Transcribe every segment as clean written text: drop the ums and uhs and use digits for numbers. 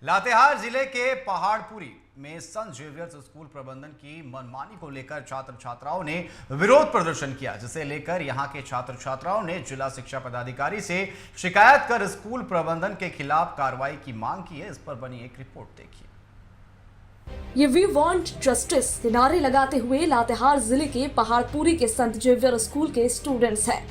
लातेहार जिले के पहाड़पुरी में संत जेवियर्स स्कूल प्रबंधन की मनमानी को लेकर छात्र छात्राओं ने विरोध प्रदर्शन किया, जिसे लेकर यहां के छात्र छात्राओं ने जिला शिक्षा पदाधिकारी से शिकायत कर स्कूल प्रबंधन के खिलाफ कार्रवाई की मांग की है। इस पर बनी एक रिपोर्ट देखिए। ये वी वांट जस्टिस के नारे लगाते हुए लातेहार जिले के पहाड़पुरी के संत जेवियर स्कूल के स्टूडेंट्स हैं,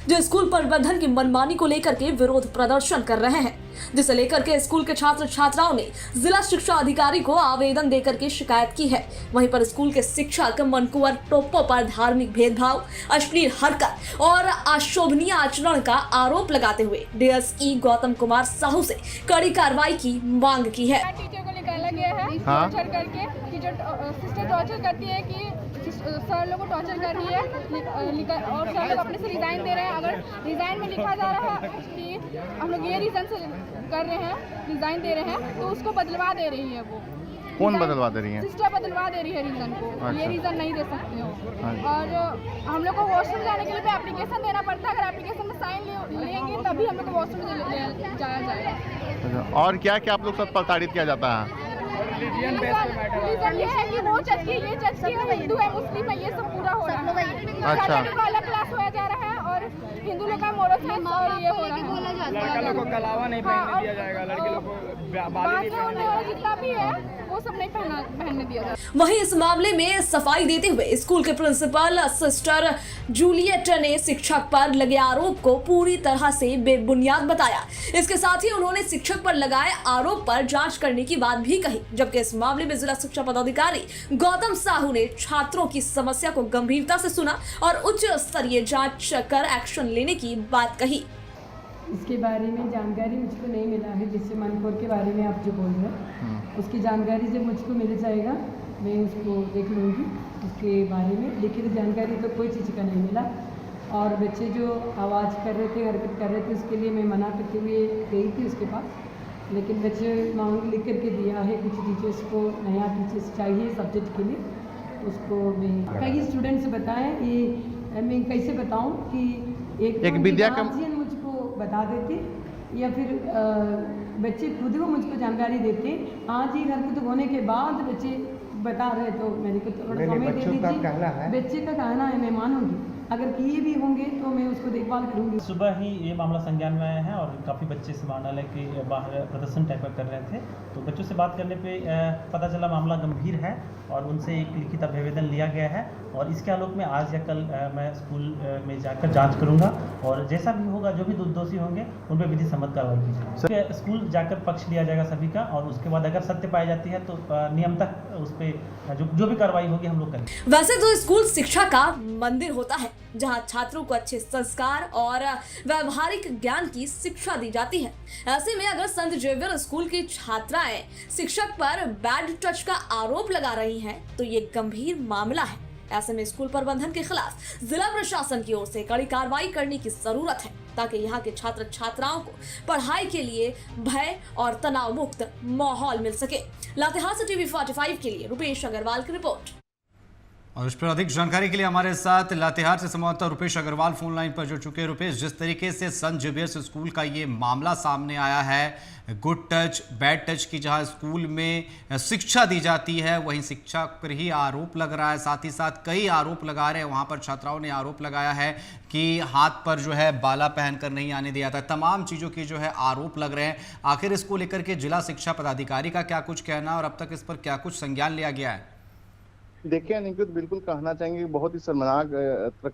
जो स्कूल प्रबंधन की मनमानी को लेकर के विरोध प्रदर्शन कर रहे हैं, जिसे लेकर के स्कूल के छात्र छात्राओं ने जिला शिक्षा अधिकारी को आवेदन देकर के शिकायत की है। वहीं पर स्कूल के शिक्षक मनकुवर टोप्पो पर धार्मिक भेदभाव, अश्लील हरकत और अशोभनीय आचरण का आरोप लगाते हुए डीएसई गौतम कुमार साहू से कड़ी कार्रवाई की मांग की है। टीचर को निकाला गया है टॉर्चर करके, कि जो सिस्टर टॉर्चर करती है कि सर लोगों को टॉर्चर कर रही है और सर लोग अपने से रिजाइन दे रहे हैं। अगर रिजाइन में लिखा जा रहा है कि हम लोग ये रीजन से कर रहे हैं, रिजाइन दे रहे हैं, तो उसको बदलवा दे रही है। वो कौन बदलवा दे रही है? सिस्टर बदलवा दे रही है रीजन को। अच्छा। ये रीजन नहीं दे सकते हो। और हम लोग को वॉशरूम जाने के लिए एप्लीकेशन देना पड़ता है। अगर एप्लीकेशन में साइन लेंगे तभी हम लोग को वॉशरूम जाया जाएगा। और क्या क्या आप लोग सब प्रताड़ित किया जाता है? रीजन ये है कि वो चर्च की, ये चर्च की हिंदू है, मुस्लिम है, ये सब पूरा हो रहा है। अच्छा। अलग क्लास होया जा रहा है और हिंदू लोग का मोरल और ये हो रहा है। लड़का लोग को कलावा नहीं पहनने दिया जाएगा, लड़की लोग को बाली नहीं पहनने दिया जितना भी है वो सब नहीं पहनने दिया जाएगा। वहीं इस मामले में सफाई देते हुए स्कूल के प्रिंसिपल सिस्टर जूलियट ने शिक्षक पर लगे आरोप को पूरी तरह से बेबुनियाद बताया। इसके साथ ही उन्होंने शिक्षक पर लगाए आरोप पर जांच करने की बात भी कही, जबकि इस मामले में जिला शिक्षा पदाधिकारी गौतम साहू ने छात्रों की समस्या को गंभीरता से सुना और उच्च स्तरीय जांच कर एक्शन लेने की बात कही। इसके बारे में जानकारी मुझको नहीं मिला है, जिससे मनकोर के बारे में आप जो बोल रहे हैं उसकी जानकारी जब मुझको मिल जाएगा मैं उसको देख लूँगी उसके बारे में। लेकिन जानकारी तो कोई चीज़ का नहीं मिला। और बच्चे जो आवाज़ कर रहे थे, हरकत कर रहे थे, उसके लिए मैं मना करते हुए गई थी उसके पास, लेकिन बच्चे मांग लिख करके दिया है। कुछ टीचर्स को नया टीचर्स चाहिए सब्जेक्ट के लिए, उसको मैं कई स्टूडेंट्स से बताएं। ये मैं कैसे बताऊं कि एक विद्या का मुझको बता देते या फिर बच्चे खुद वो मुझको जानकारी देते। आज ही हरकत होने के बाद बच्चे बता रहे तो मेरे को थोड़ा समय दे दीजिए। बच्चे का कहना है, मैं मानूंगी। अगर किए भी होंगे तो मैं उसको देखभाल करूंगी। सुबह ही ये मामला संज्ञान में आया है और काफ़ी बच्चे समाहरणालय के बाहर प्रदर्शन टाइप का कर रहे थे, तो बच्चों से बात करने पे पता चला मामला गंभीर है और उनसे एक लिखित अभिवेदन लिया गया है। और इसके आलोक में आज या कल मैं स्कूल में जाकर जांच करूंगा और जैसा भी होगा, जो भी दोषी होंगे उन पर विधि सम्मत कार्रवाई की जाएगी। स्कूल जाकर पक्ष लिया जाएगा सभी का और उसके बाद अगर सत्य पाई जाती है तो नियमतः उस पर जो भी कार्रवाई होगी हम लोग करेंगे। वैसे तो स्कूल शिक्षा का मंदिर होता है, जहां छात्रों को अच्छे संस्कार और व्यवहारिक ज्ञान की शिक्षा दी जाती है। ऐसे में अगर संत जेवियर स्कूल की छात्राएं शिक्षक पर बैड टच का आरोप लगा रही हैं, तो ये गंभीर मामला है। ऐसे में स्कूल प्रबंधन के खिलाफ जिला प्रशासन की ओर से कड़ी कार्रवाई करने की जरूरत है, ताकि यहाँ के छात्र छात्राओं को पढ़ाई के लिए भय और तनाव मुक्त माहौल मिल सके। लातेहार से टीवी 45 के लिए रुपेश अग्रवाल की रिपोर्ट। और इस पर अधिक जानकारी के लिए हमारे साथ लातेहार से संवाददाता रुपेश अग्रवाल फोन लाइन पर जुड़ चुके हैं। रुपेश, जिस तरीके से संत जेवियर्स स्कूल का ये मामला सामने आया है, गुड टच बैड टच की जहां स्कूल में शिक्षा दी जाती है, वहीं शिक्षक पर ही आरोप लग रहा है, साथ ही साथ कई आरोप लगा रहे हैं। वहां पर छात्राओं ने आरोप लगाया है कि हाथ पर जो है बाला पहनकर नहीं आने दिया था। तमाम चीज़ों की जो है आरोप लग रहे हैं। आखिर इसको लेकर के जिला शिक्षा पदाधिकारी का क्या कुछ कहना और अब तक इस पर क्या कुछ संज्ञान लिया गया है? देखिए अनिकेत, बिल्कुल कहना चाहेंगे कि बहुत ही शर्मनाक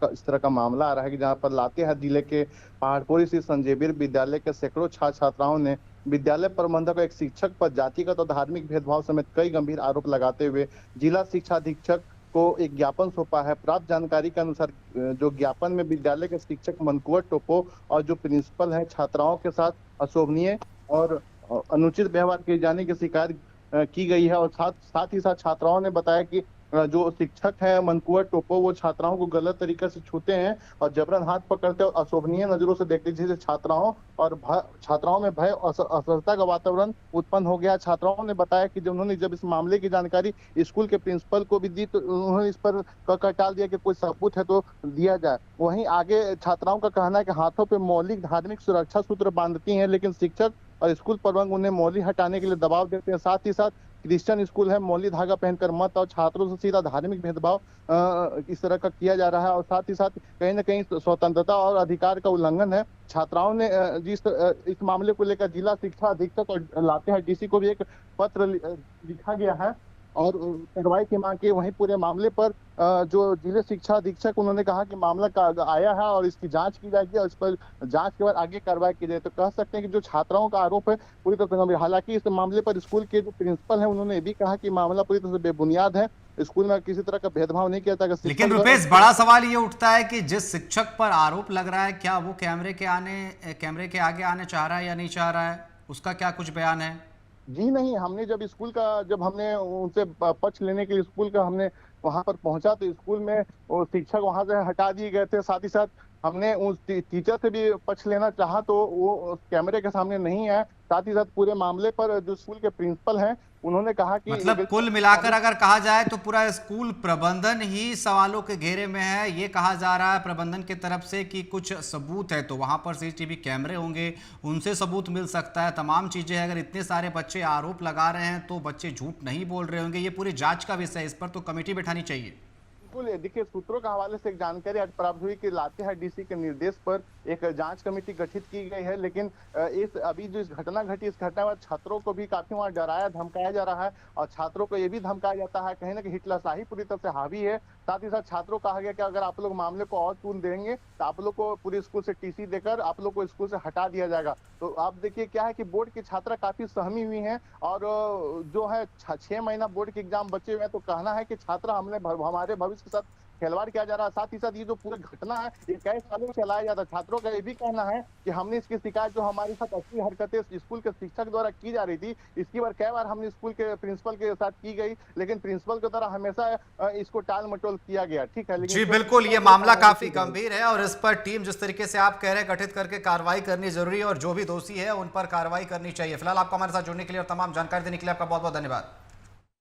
इस तरह का मामला आ रहा है कि जहां पर लातेहार जिले के पहाड़पुरी स्थित संत जेवियर विद्यालय के सैकड़ों छात्र छात्राओं ने विद्यालय प्रबंधक और एक शिक्षक पर जातिगत और धार्मिक भेदभाव समेत कई गंभीर आरोप लगाते हुए जिला शिक्षा अधीक्षक को एक ज्ञापन सौंपा है। प्राप्त जानकारी के अनुसार जो ज्ञापन में विद्यालय के शिक्षक मनकुवर टोप्पो और जो प्रिंसिपल है छात्राओं के साथ अशोभनीय और अनुचित व्यवहार किए जाने की शिकायत की गई है। और साथ ही साथ छात्राओं ने बताया कि जो शिक्षक है मनकुवर टोप्पो, वो छात्राओं को गलत तरीके से छूते हैं और जबरन हाथ पकड़ते और अशोभनीय नजरों से देखते, जिससे छात्राओं में भय और असहजता का वातावरण उत्पन्न हो गया। छात्राओं ने बताया कि जब इस मामले की जानकारी स्कूल के प्रिंसिपल को भी दी तो उन्होंने इस पर कह टाल दिया कि कोई सबूत है तो दिया जाए। वहीं आगे छात्राओं का कहना है कि हाथों पे मौलिक धार्मिक सुरक्षा सूत्र बांधती हैं, लेकिन शिक्षक और स्कूल प्रबंधक उन्हें मौली हटाने के लिए दबाव देते हैं। साथ ही साथ क्रिश्चियन स्कूल है, मौली धागा पहनकर मत और छात्रों से सीधा धार्मिक भेदभाव इस तरह का किया जा रहा है और साथ ही साथ कहीं ना कहीं स्वतंत्रता और अधिकार का उल्लंघन है। छात्राओं ने इस मामले को लेकर जिला शिक्षा अधीक्षक और लातेहार डीसी को भी एक पत्र लिखा गया है और कार्रवाई की मांग की। वहीं पूरे मामले पर जो जिले शिक्षा अधीक्षक उन्होंने कहा कि मामला आया है और इसकी जांच की जाएगी और इस पर जांच के बाद आगे कार्रवाई की जाए। तो कह सकते हैं कि जो छात्राओं का आरोप है पूरी तरह से गंभीर। हालांकि इस मामले पर स्कूल के जो प्रिंसिपल है उन्होंने ये भी कहा कि मामला पूरी तरह से बेबुनियाद है, स्कूल में किसी तरह का भेदभाव नहीं किया जाता। लेकिन रुपेश, बड़ा सवाल ये उठता है कि जिस शिक्षक पर आरोप लग रहा है, क्या वो कैमरे के आगे आने चाह रहा है या नहीं चाह रहा है, उसका क्या कुछ बयान है? जी नहीं, हमने जब हमने उनसे पक्ष लेने के लिए स्कूल का हमने वहां पर पहुंचा तो स्कूल में वो शिक्षक वहां से हटा दिए गए थे। साथ ही साथ हमने उस टीचर से भी पक्ष लेना चाहा तो वो कैमरे के सामने नहीं है। साथ ही साथ पूरे मामले पर जो स्कूल के प्रिंसिपल हैं उन्होंने कहा कि मतलब कुल मिलाकर अगर कहा जाए तो पूरा स्कूल प्रबंधन ही सवालों के घेरे में है। ये कहा जा रहा है प्रबंधन की तरफ से कि कुछ सबूत है तो वहां पर सीसीटीवी कैमरे होंगे, उनसे सबूत मिल सकता है, तमाम चीजें। अगर इतने सारे बच्चे आरोप लगा रहे हैं तो बच्चे झूठ नहीं बोल रहे होंगे। ये पूरी जांच का विषय है, इस पर तो कमेटी बैठानी चाहिए। बिल्कुल, देखिए सूत्रों के हवाले से एक जानकारी आज प्राप्त हुई कि लातेहार डीसी के निर्देश पर एक जांच कमेटी गठित की गई है। लेकिन अभी जो इस घटना घटी, इस घटना में छात्रों को भी काफी वहां डराया धमकाया जा रहा है और छात्रों को ये भी धमकाया जाता है कहीं ना कहीं हिटलरशाही पूरी तरह से हावी है। साथ ही साथ छात्रों को कहा गया कि अगर आप लोग मामले को और तूल देंगे तो आप लोग को पूरे स्कूल से टीसी देकर आप लोग को स्कूल से हटा दिया जाएगा। तो आप देखिए क्या है कि बोर्ड की छात्रा काफी सहमी हुई हैं और जो है 6 महीना बोर्ड के एग्जाम बचे हुए हैं। तो कहना है कि छात्रा हमारे भविष्य के साथ खिलवाड़ किया जा रहा है। साथ ही साथ ये जो पूरी घटना है ये कई सालों से चलाया जाता है। छात्रों का ये भी कहना है कि हमने इसकी शिकायत जो हमारे साथ अच्छी हरकतें स्कूल के शिक्षक द्वारा की जा रही थी, इसकी बार कई बार हमने स्कूल के प्रिंसिपल के साथ की गई, लेकिन प्रिंसिपल के द्वारा हमेशा इसको टाल मटोल किया गया। ठीक है, लेकिन जी बिल्कुल, ये मामला काफी गंभीर है और इस पर टीम जिस तरीके से आप कह रहे हैं गठित करके कार्रवाई करनी जरूरी है और जो भी दोषी है उन पर कार्रवाई करनी चाहिए। फिलहाल आपको हमारे साथ जुड़ने के लिए और तमाम जानकारी देने के लिए आपका बहुत बहुत धन्यवाद।